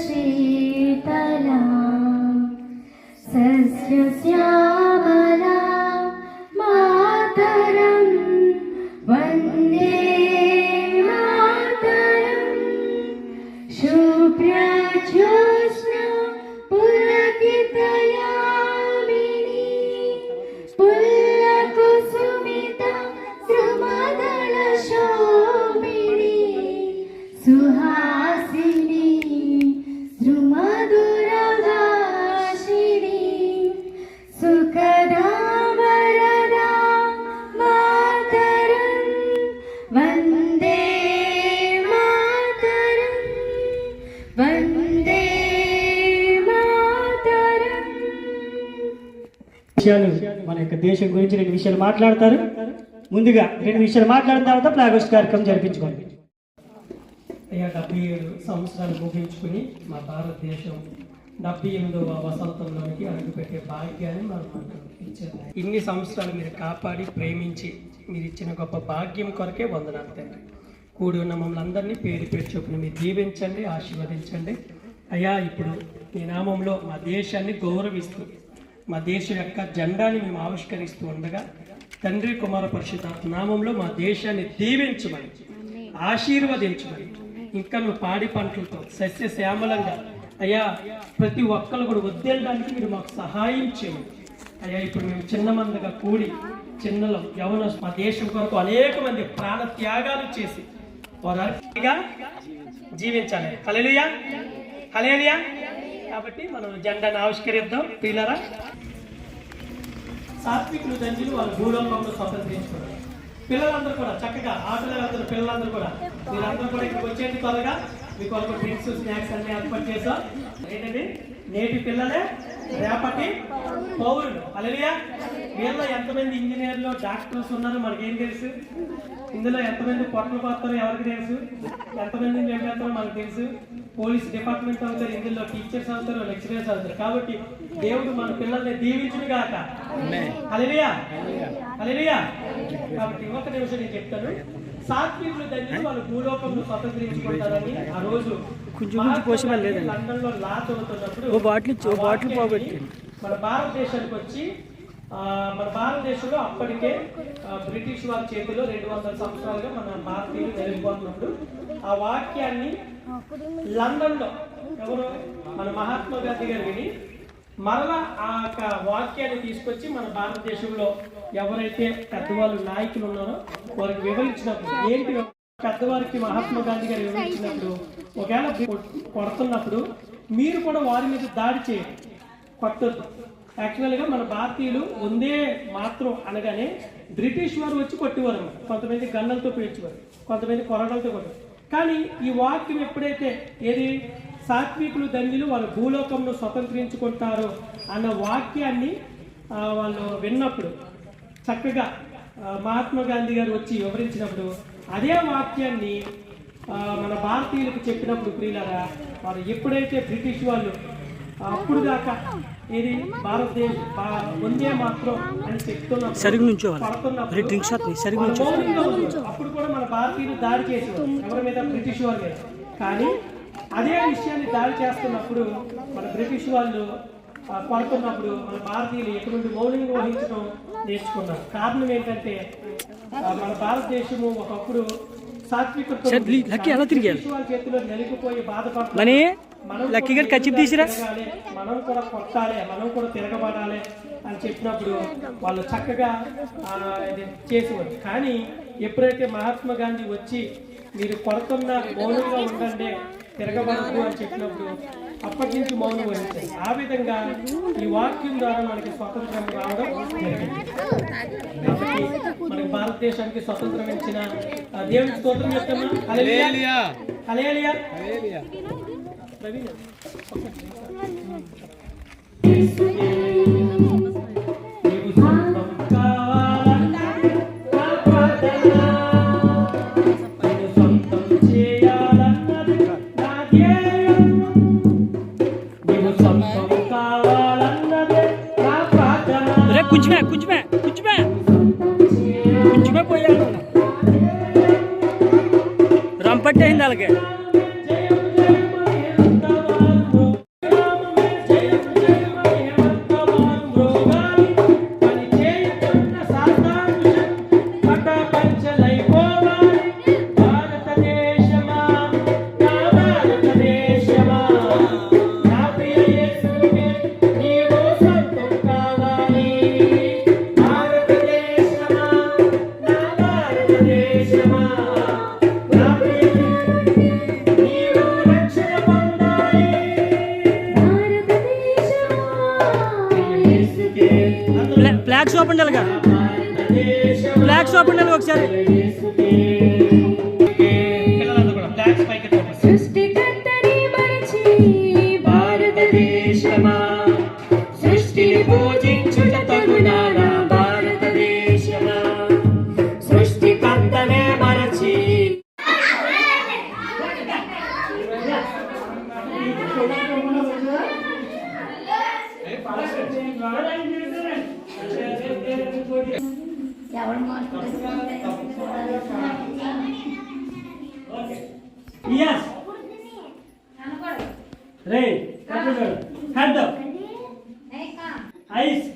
शीतला सस्यश्यामला मातरं वन्दे मातरं शुभ्रज्योत्स्ना पुलकितयामिनी पुल्लकुसुमिता सुमदलशोभिनी सुहासिनी सुमधुरभाषिणी सुखदा वरदा मातरं वन्दे मातरं वन्दे मातरं। విషయాలు మన యొక్క దేశం గురించి రెండు విషయాలు మాట్లాడతారు. ముందుగా రెండు విషయాలు మాట్లాడిన తర్వాత ఫ్లాగ్ హోస్ట్ కార్యక్రమం జరిపించుకోండి. అయ్యా 77 సంవత్సరాలు ముగించుకుని మా భారతదేశం 78వ వసంతంలోనికి అడుగుపెట్టే భాగ్యాన్ని మనకు ఇచ్చారు. ఇన్ని సంవత్సరాలు మీరు కాపాడి ప్రేమించి మీరు ఇచ్చిన గొప్ప భాగ్యం కొరకే వందనాలు తండ్రి. కూడి ఉన్న మమ్మల్ని అందరినీ పేరు పేరు చొప్పున మీరు దీవించండి, ఆశీర్వదించండి. అయ్యా ఇప్పుడు మీ నామంలో మా దేశాన్ని గౌరవిస్తూ మా దేశం యొక్క జెండాని మేము ఆవిష్కరిస్తూ ఉండగా తండ్రి కుమార పరిశుద్ధాత్మ నామంలో మా దేశాన్ని దీవించమని ఆశీర్వదించమని ఇంకా నువ్వు పాడి పంటలతో సస్యశ్యామలంగా అయ్యా ప్రతి ఒక్కరు కూడా వదిలేయడానికి మీరు మాకు సహాయం చేయండి. అయ్యా ఇప్పుడు మేము చిన్న మందిగా కూడి చిన్నలో యవన మా దేశం కొరకు అనేక మంది ప్రాణ త్యాగాలు చేసి వారుగా జీవించాలి. హల్లెలూయా హల్లెలూయా. కాబట్టి మనం జెండాను ఆవిష్కరిద్దాం. పిల్లరా సాత్వికులు తండ్రులు వాళ్ళు భూలోకంలో స్వతంత్రించుకున్నారు. పిల్లలందరూ కూడా చక్కగా ఆటలందరూ పిల్లలందరూ కూడా మీరందరూ కూడా ఇక్కడికి వచ్చేది త్వరగా మీకు ఒక డ్రింక్స్ స్నాక్స్ అన్ని ఏర్పాటు చేస్తాం. ఏంటండి నేటి పిల్లలే రేపటి పౌరులు. హల్లెలూయా. వీళ్ళలో ఎంతమంది ఇంజనీర్లు డాక్టర్స్ ఉన్నారు మనకేం తెలుసు? ఇందులో ఎంతమంది పొట్టలు పోతారో ఎవరికి తెలుసు? ఎంతమంది చంపేస్తారో మనకు తెలుసు. పోలీస్ డిపార్ట్మెంట్ అవుతారు, ఇందులో టీచర్స్ అవుతారు, లెక్చరర్స్ అవుతారు. కాబట్టి దేవుడు మన పిల్లల్ని దీవించును గాక. హల్లెలూయా హల్లెలూయా. కాబట్టి ఒక నిమిషం నేను చెప్తాను. సాత్వికులు తండ్రి వాళ్ళు భూలోకంలో స్వతంత్రించుకుంటారని ఆ రోజు లండన్ లో లా చదువుతున్నప్పుడు మన భారతదేశానికి వచ్చి మన భారతదేశంలో అప్పటికే బ్రిటిష్ వారి చేతిలో 200 సంవత్సరాలుగా మన భారతీయులు వెలిగిపోతున్నప్పుడు ఆ వాక్యాన్ని లండన్ లో ఎవరు మన మహాత్మా గాంధీ గారు విని మరలా ఆ వాక్యాన్ని తీసుకొచ్చి మన భారతదేశంలో ఎవరైతే పెద్దవాళ్ళు నాయకులు ఉన్నారో వారికి వివరించినప్పుడు ఏంటి పెద్దవారికి మహాత్మా గాంధీ గారు వివరించినప్పుడు ఒకవేళ కొడుతున్నప్పుడు మీరు కూడా వారి మీద దాడి చేయండి, కొట్టద్దు. యాక్చువల్గా మన భారతీయులు వందే మాత్రం అనగానే బ్రిటిష్ వారు వచ్చి కొట్టేవారు. కొంతమంది గన్నలతో పేర్చేవారు, కొంతమంది కొరడలతో కొట్టేవారు. కానీ ఈ వాక్యం ఎప్పుడైతే ఏది సాత్వికులు దండిలు వాళ్ళు భూలోకంలో స్వతంత్రించుకుంటారు అన్న వాక్యాన్ని వాళ్ళు విన్నప్పుడు చక్కగా మహాత్మా గాంధీ గారు వచ్చి వివరించినప్పుడు అదే వాక్యాన్ని మన భారతీయులకు చెప్పినప్పుడు ప్రియులారా వారు ఎప్పుడైతే బ్రిటిష్ వాళ్ళు అప్పుడు దాకా ఏది భారతదేశం వందే మాత్రం అని చెప్తున్నప్పుడు అప్పుడు కూడా మన భారతీయులు దాడి చేసేవారు ఎవరి మీద? బ్రిటిష్ వాళ్ళ మీద. కానీ అదే విషయాన్ని దాడి చేస్తున్నప్పుడు మన బ్రిటిష్ వాళ్ళు పడుతున్నప్పుడు మన భారతీయులు ఎటువంటి మౌనంగా వహించడం నేర్చుకున్నారు. కారణం ఏంటంటే మన భారతదేశము ఒకప్పుడు సాత్వికత చేతిలో నలిగిపోయి బాధపడాలి, మనం కూడా కొట్టాలి, మనం కూడా తిరగబడాలి అని చెప్పినప్పుడు వాళ్ళు చక్కగా చేసేవారు. కానీ ఎప్పుడైతే మహాత్మా గాంధీ వచ్చి మీరు కొడుతున్న మౌనంగా ఉండండి, తిరగబడద్దు అని చెప్పినప్పుడు అప్పటి నుంచి మౌనం వహించారు. ఆ విధంగా ఈ వాక్యం ద్వారా మనకి స్వతంత్రం రావడం జరిగింది. కాబట్టి మనకి భారతదేశానికి స్వతంత్రం ఇచ్చిన దేవునికి స్తోత్రం చెప్తామా? హల్లెలూయా హల్లెలూయా. कुछ में పోయా రంపట్టే అయింది అలాగే ఓపెన్ చేయాలిగా, ఫ్లాగ్స్ ఓపెన్ చేయాలి ఒకసారి. పిల్లలందరూ కూడా ఫ్లాగ్స్ పైకి ఎత్తండి. సృష్టికర్తని మరచి భారతదేశమా సృష్టిని పూజించుట తగునా నా భారతదేశమా సృష్టికర్తనే మరచి Yes. Ray, head up. Eyes.